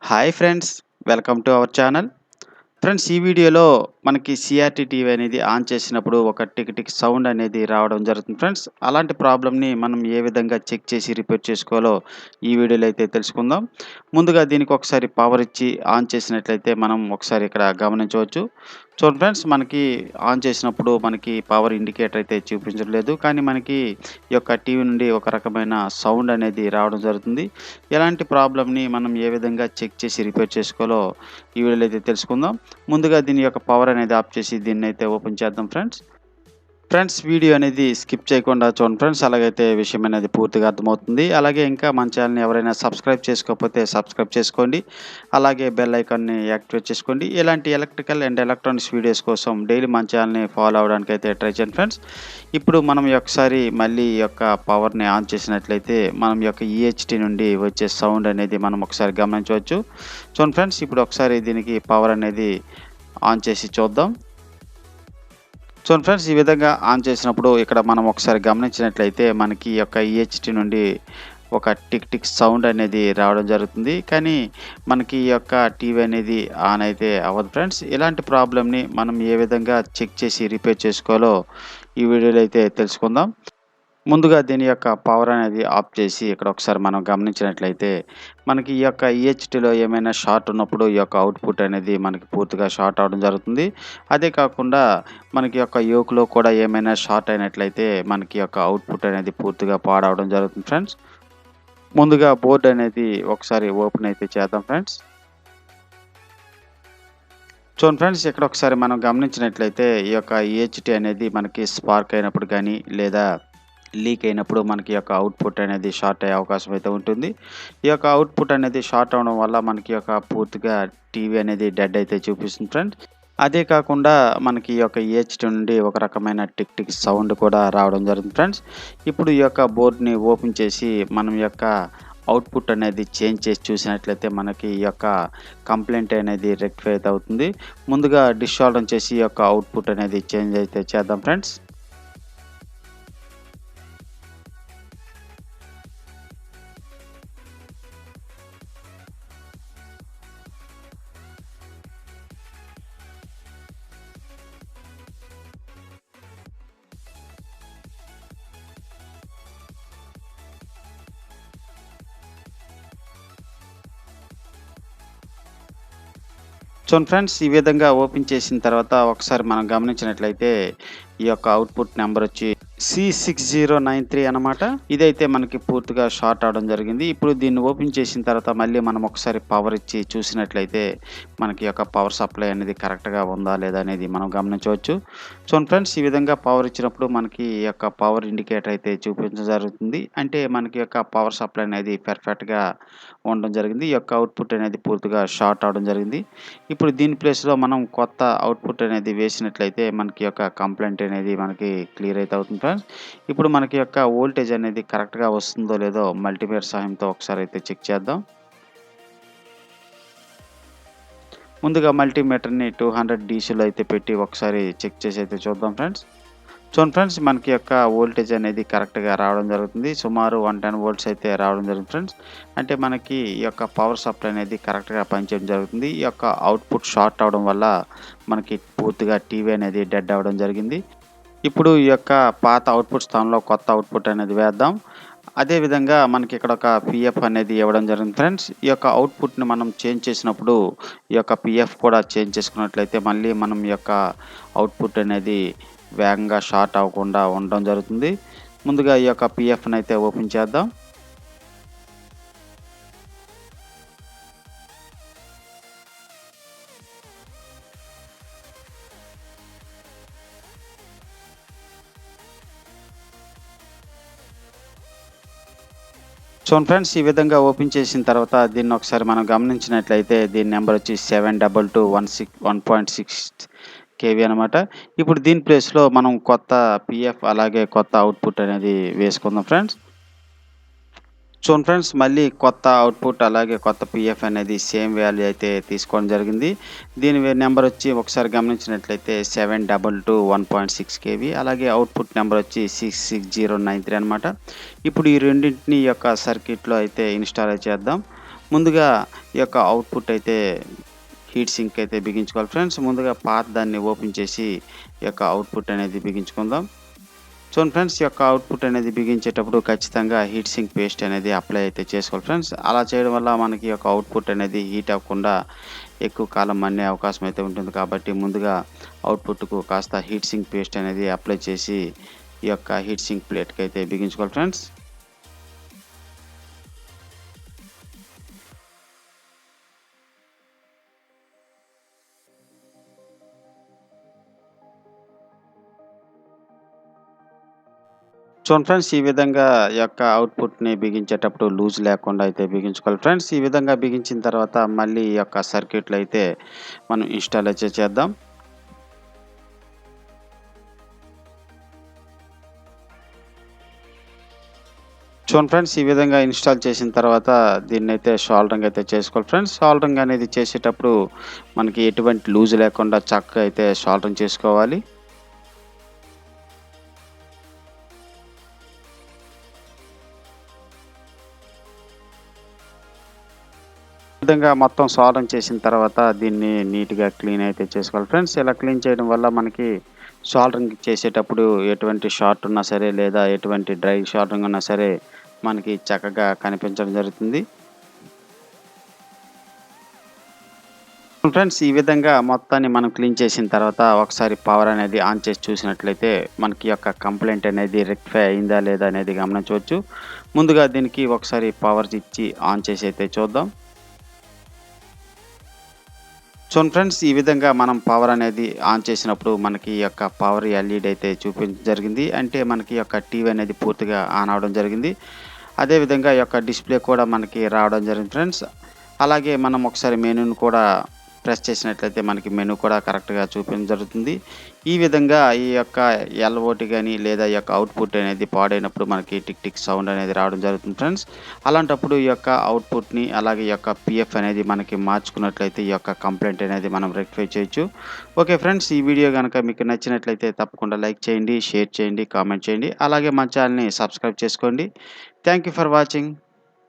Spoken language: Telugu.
Hi friends, welcome to our channel. Friends, ఈ వీడియోలో మనకి సిఆర్టీ టీవీ అనేది ఆన్ చేసినప్పుడు ఒక టిక్ టిక్ సౌండ్ అనేది రావడం జరుగుతుంది ఫ్రెండ్స్. అలాంటి ప్రాబ్లమ్‌ని మనం ఏ విధంగా చెక్ చేసి రిపేర్ చేసుకోవాలో ఈ వీడియోలో అయితే తెలుసుకుందాం. ముందుగా దీనికి ఒకసారి పవర్ ఇచ్చి ఆన్ చేసినట్లయితే మనం ఒకసారి ఇక్కడ గమనించవచ్చు. చూడండి ఫ్రెండ్స్, మనకి ఆన్ చేసినప్పుడు మనకి పవర్ ఇండికేటర్ అయితే చూపించట్లేదు. కానీ మనకి ఈ యొక్క టీవీ నుండి ఒక రకమైన సౌండ్ అనేది రావడం జరుగుతుంది. ఎలాంటి ప్రాబ్లమ్‌ని మనం ఏ విధంగా చెక్ చేసి రిపేర్ చేసుకోవాలో ఈ వీడియోలో అయితే తెలుసుకుందాం. ముందుగా దీని యొక్క పవర్ అనేది ఆఫ్ చేసి దీన్నైతే ఓపెన్ చేద్దాం ఫ్రెండ్స్. వీడియో అనేది స్కిప్ చేయకుండా చూడండి ఫ్రెండ్స్. అలాగైతే విషయం అనేది పూర్తిగా అర్థమవుతుంది. అలాగే ఇంకా మన ఛానల్‌ని ఎవరైనా సబ్స్క్రైబ్ చేసుకోకపోతే సబ్స్క్రైబ్ చేసుకోండి. అలాగే బెల్ ఐకాన్‌ని యాక్టివేట్ చేసుకోండి. ఇలాంటి ఎలక్ట్రికల్ అండ్ ఎలక్ట్రానిక్స్ వీడియోస్ కోసం డైలీ మన ఛానల్‌ని ఫాలో అవ్వడానికైతే ట్రై చేయండి ఫ్రెండ్స్. ఇప్పుడు మనం ఒకసారి మళ్ళీ ఈ యొక్క పవర్‌ని ఆన్ చేసినట్లయితే మనం ఈ యొక్క ఈహెచ్టీ నుండి వచ్చే సౌండ్ అనేది మనం ఒకసారి గమనించవచ్చు. చూడండి ఫ్రెండ్స్, ఇప్పుడు ఒకసారి దీనికి పవర్ అనేది ఆన్ చేసి చూద్దాం. చూడండి ఫ్రెండ్స్, ఈ విధంగా ఆన్ చేసినప్పుడు ఇక్కడ మనం ఒకసారి గమనించినట్లయితే మనకి ఈ యొక్క ఈహెచ్టీ నుండి ఒక టిక్ టిక్ సౌండ్ అనేది రావడం జరుగుతుంది. కానీ మనకి ఈ యొక్క టీవీ అనేది ఆన్ అయితే అవ్వదు ఫ్రెండ్స్. ఇలాంటి ప్రాబ్లమ్‌ని మనం ఏ విధంగా చెక్ చేసి రిపేర్ చేసుకోవాలో ఈ వీడియోలో అయితే తెలుసుకుందాం. ముందుగా దీని యొక్క పవర్ అనేది ఆఫ్ చేసి ఇక్కడ ఒకసారి మనం గమనించినట్లయితే మనకి ఈ యొక్క ఈహెచ్టీలో ఏమైనా షార్ట్ ఉన్నప్పుడు ఈ యొక్క అవుట్పుట్ అనేది మనకి పూర్తిగా షార్ట్ అవ్వడం జరుగుతుంది. అదే కాకుండా మనకి యొక్క యోక్‌లో కూడా ఏమైనా షార్ట్ అయినట్లయితే మనకి యొక్క అవుట్పుట్ అనేది పూర్తిగా పాడవడం జరుగుతుంది ఫ్రెండ్స్. ముందుగా బోర్డ్ అనేది ఒకసారి ఓపెన్ అయితే చేద్దాం ఫ్రెండ్స్. చూడండి ఫ్రెండ్స్, ఇక్కడ ఒకసారి మనం గమనించినట్లయితే ఈ యొక్క ఈహెచ్టీ అనేది మనకి స్పార్క్ అయినప్పుడు కానీ లేదా లీక్ అయినప్పుడు మనకి యొక్క అవుట్పుట్ అనేది షార్ట్ అయ్యే అవకాశం అయితే ఉంటుంది. ఈ యొక్క అవుట్పుట్ అనేది షార్ట్ అవ్వడం వల్ల మనకి యొక్క పూర్తిగా టీవీ అనేది డెడ్ అయితే చూపిస్తుంది ఫ్రెండ్స్. అదే కాకుండా మనకి ఈ యొక్క ఈహెచ్టీ నుండి ఒక రకమైన టిక్ టిక్ సౌండ్ కూడా రావడం జరుగుతుంది ఫ్రెండ్స్. ఇప్పుడు ఈ యొక్క బోర్డ్‌ని ఓపెన్ చేసి మనం యొక్క అవుట్పుట్ అనేది చేంజ్ చేసి చూసినట్లయితే మనకి ఈ యొక్క కంప్లైంట్ అనేది రెక్టిఫై అయితే అవుతుంది. ముందుగా డిసాల్వ్ చేసి ఈ యొక్క అవుట్పుట్ అనేది చేంజ్ అయితే చేద్దాం ఫ్రెండ్స్. చూడండి ఫ్రెండ్స్, ఈ విధంగా ఓపెన్ చేసిన తర్వాత ఒకసారి మనం గమనించినట్లయితే ఈ యొక్క అవుట్పుట్ నెంబర్ వచ్చి C6093 అనమాట. ఇదైతే మనకి పూర్తిగా షార్ట్ అవ్వడం జరిగింది. ఇప్పుడు దీన్ని ఓపెన్ చేసిన తర్వాత మళ్ళీ మనం ఒకసారి పవర్ ఇచ్చి చూసినట్లయితే మనకి యొక్క పవర్ సప్లై అనేది కరెక్ట్‌గా ఉందా లేదా అనేది మనం గమనించవచ్చు. చూడండి ఫ్రెండ్స్, ఈ విధంగా పవర్ ఇచ్చినప్పుడు మనకి ఈ యొక్క పవర్ ఇండికేటర్ అయితే చూపించడం జరుగుతుంది. అంటే మనకి యొక్క పవర్ సప్లై అనేది పర్ఫెక్ట్‌గా ఉండడం జరిగింది. ఈ యొక్క అవుట్పుట్ అనేది పూర్తిగా షార్ట్ అవ్వడం జరిగింది. ఇప్పుడు దీని ప్లేస్‌లో మనం కొత్త అవుట్పుట్ అనేది వేసినట్లయితే మనకి యొక్క కంప్లెయింట్ అనేది మనకి క్లియర్ అయితే అవుతుంది ఫ్రెండ్స్. ఇప్పుడు మనకి యొక్క వోల్టేజ్ అనేది కరెక్ట్‌గా వస్తుందో లేదో మల్టీమీటర్ సహాయంతో ఒకసారి అయితే చెక్ చేద్దాం. ముందుగా మల్టీమీటర్‌ని 200 డీసీలో అయితే పెట్టి ఒకసారి చెక్ చేసి అయితే చూద్దాం ఫ్రెండ్స్. చూడండి ఫ్రెండ్స్, మనకి యొక్క వోల్టేజ్ అనేది కరెక్ట్‌గా రావడం జరుగుతుంది. సుమారు 110 వోల్ట్స్ అయితే రావడం జరుగుతుంది ఫ్రెండ్స్. అంటే మనకి ఈ యొక్క పవర్ సప్లై అనేది కరెక్ట్‌గా పనిచేయడం జరుగుతుంది. ఈ యొక్క అవుట్పుట్ షార్ట్ అవ్వడం వల్ల మనకి పూర్తిగా టీవీ అనేది డెడ్ అవ్వడం జరిగింది. ఇప్పుడు ఈ యొక్క పాత అవుట్పుట్ స్థానంలో కొత్త అవుట్పుట్ అనేది వేద్దాం. అదే విధంగా మనకి ఇక్కడ ఒక పీఎఫ్ అనేది ఇవ్వడం జరిగింది ఫ్రెండ్స్. ఈ యొక్క అవుట్పుట్‌ని మనం చేంజ్ చేసినప్పుడు ఈ యొక్క పీఎఫ్ కూడా చేంజ్ చేసుకున్నట్లయితే మళ్ళీ మనం ఈ యొక్క అవుట్పుట్ అనేది వేగంగా షార్ట్ అవ్వకుండా ఉండడం జరుగుతుంది. ముందుగా ఈ యొక్క పీఎఫ్‌ని అయితే ఓపెన్ చేద్దాం. చూడండి ఫ్రెండ్స్, ఈ విధంగా ఓపెన్ చేసిన తర్వాత దీన్ని ఒకసారి మనం గమనించినట్లయితే దీని నెంబర్ వచ్చి 72216 కేవీ అనమాట. ఇప్పుడు దీని ప్లేస్‌లో మనం కొత్త పీఎఫ్ అలాగే కొత్త అవుట్పుట్ అనేది వేసుకుందాం ఫ్రెండ్స్. చూడండి ఫ్రెండ్స్, మళ్ళీ కొత్త అవుట్పుట్ అలాగే కొత్త పీఎఫ్ అనేది సేమ్ వాల్యూ అయితే తీసుకోవడం జరిగింది. దీని నెంబర్ వచ్చి ఒకసారి గమనించినట్లయితే 72216 కేవీ అలాగే అవుట్పుట్ నెంబర్ వచ్చి 66093 అనమాట. ఇప్పుడు ఈ రెండింటిని యొక్క సర్క్యూట్‌లో అయితే ఇన్‌స్టాల్ చేద్దాం. ముందుగా ఈ యొక్క అవుట్‌పుట్ అయితే హీట్ సింక్ అయితే బిగించుకోవాలి ఫ్రెండ్స్. ముందుగా పాత దాన్ని ఓపెన్ చేసి ఈ యొక్క అవుట్‌పుట్ అనేది బిగించుకుందాం. చూడండి ఫ్రెండ్స్, ఈ యొక్క అవుట్‌పుట్ అనేది బిగించేటప్పుడు ఖచ్చితంగా హీట్ సింక్ పేస్ట్ అనేది అప్లై అయితే చేసుకోవాలి ఫ్రెండ్స్. అలా చేయడం వల్ల మనకి ఈ యొక్క అవుట్‌పుట్ అనేది హీట్ అవ్వకుండా ఎక్కువ కాలం మన్నే అవకాశం అయితే ఉంటుంది. కాబట్టి ముందుగా అవుట్‌పుట్‌కు కాస్త హీట్ సింక్ పేస్ట్ అనేది అప్లై చేసి ఈ యొక్క హీట్ సింక్ ప్లేట్‌కి అయితే బిగించుకోవాలి ఫ్రెండ్స్. చూడండి ఫ్రెండ్స్, ఈ విధంగా ఈ యొక్క అవుట్‌పుట్‌ని బిగించేటప్పుడు లూజ్ లేకుండా అయితే బిగించుకోవాలి ఫ్రెండ్స్. ఈ విధంగా బిగించిన తర్వాత మళ్ళీ ఈ యొక్క సర్క్యూట్‌లో అయితే మనం ఇన్‌స్టాల్ అయితే చేద్దాం. చూడండి ఫ్రెండ్స్, ఈ విధంగా ఇన్‌స్టాల్ చేసిన తర్వాత దీన్నైతే సోల్డరింగ్ అయితే చేసుకోవాలి ఫ్రెండ్స్. సోల్డరింగ్ అనేది చేసేటప్పుడు మనకి ఎటువంటి లూజ్ లేకుండా చక్కగా అయితే సోల్డరింగ్ చేసుకోవాలి. ఈ విధంగా మొత్తం సోల్డరింగ్ చేసిన తర్వాత దీన్ని నీట్‌గా క్లీన్ అయితే చేసుకోవాలి ఫ్రెండ్స్. ఇలా క్లీన్ చేయడం వల్ల మనకి సోల్డరింగ్ చేసేటప్పుడు ఎటువంటి షార్ట్ ఉన్నా సరే, లేదా ఎటువంటి డ్రై సోల్డరింగ్ ఉన్నా సరే మనకి చక్కగా కనిపించడం జరుగుతుంది. ఫ్రెండ్స్, ఈ విధంగా మొత్తాన్ని మనం క్లీన్ చేసిన తర్వాత ఒకసారి పవర్ అనేది ఆన్ చేసి చూసినట్లయితే మనకి యొక్క కంప్లెయింట్ అనేది రెక్టిఫై అయిందా లేదా అనేది గమనించవచ్చు. ముందుగా దీనికి ఒకసారి పవర్ ఇచ్చి ఆన్ చేసి అయితే చూద్దాం. చూడండి ఫ్రెండ్స్, ఈ విధంగా మనం పవర్ అనేది ఆన్ చేసినప్పుడు మనకి ఈ యొక్క పవర్ ఎల్ఈడీ అయితే చూపించడం జరిగింది. అంటే మనకి యొక్క టీవీ అనేది పూర్తిగా ఆన్ అవ్వడం జరిగింది. అదేవిధంగా ఈ యొక్క డిస్‌ప్లే కూడా మనకి రావడం జరిగింది ఫ్రెండ్స్. అలాగే మనం ఒకసారి మెనూని కూడా ప్రెస్ చేసినట్లయితే మనకి మెనూ కూడా కరెక్ట్‌గా చూపించడం జరుగుతుంది. ఈ విధంగా ఈ యొక్క ఎల్ఓటీ గాని లేదా ఈ యొక్క అవుట్‌పుట్ అనేది పాడైనప్పుడు మనకి టిక్ టిక్ సౌండ్ అనేది రావడం జరుగుతుంది ఫ్రెండ్స్. అలాంటప్పుడు ఈ యొక్క అవుట్‌పుట్‌ని అలాగే ఈ యొక్క పీఎఫ్ అనేది మనకి మార్చుకున్నట్లయితే ఈ యొక్క కంప్లెయింట్ అనేది మనం రెక్టిఫై చేయొచ్చు. ఓకే ఫ్రెండ్స్, ఈ వీడియో గనుక మీకు నచ్చినట్లయితే తప్పకుండా లైక్ చేయండి, షేర్ చేయండి, కామెంట్ చేయండి. అలాగే మన ఛానెల్‌ని సబ్స్క్రైబ్ చేసుకోండి. Thank you for watching.